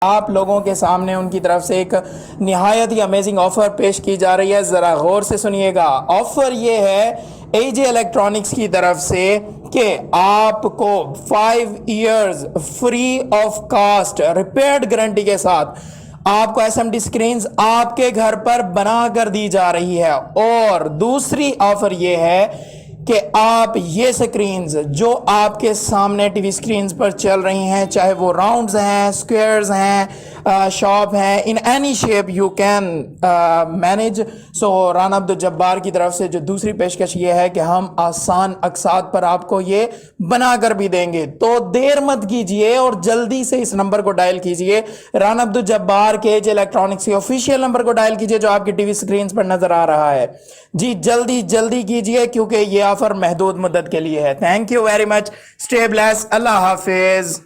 आप लोगों के सामने उनकी तरफ से एक निहायत ही अमेजिंग ऑफर पेश की जा रही है। जरा गौर से सुनिएगा। ऑफर ये है एजे इलेक्ट्रॉनिक्स की तरफ से कि आपको 5 years free of cost repaired guarantee के साथ आपको एसएमडी स्क्रीन्स आपके घर पर बना कर दी जा रही है। और दूसरी ऑफर ये है कि आप ये स्क्रीन्स जो आपके सामने टीवी स्क्रीन्स पर चल रही हैं, चाहे वो राउंड्स हैं, स्क्वायर्स हैं, शॉप हैं, in any shape you can manage. So Rana Abdul Jabbar की तरफ से जो दूसरी पेशकश ये है कि हम आसान अकसात पर आपको ये बना कर भी देंगे। तो देर मत कीजिए और जल्दी से इस नंबर को डायल कीजिए। राना अब्दुल जब्बार के एजे इलेक्ट्रॉनिक्स के ऑफिशियल नंबर को डायल कीजिए जो आपकी टीवी स्क्रीन पर नजर आ रहा है। जी जल्दी जल्दी कीजिए क्योंकि ये ऑफर महदूद मुद्दत के लिए है। Thank you very much. Stay bless. Allah Hafiz.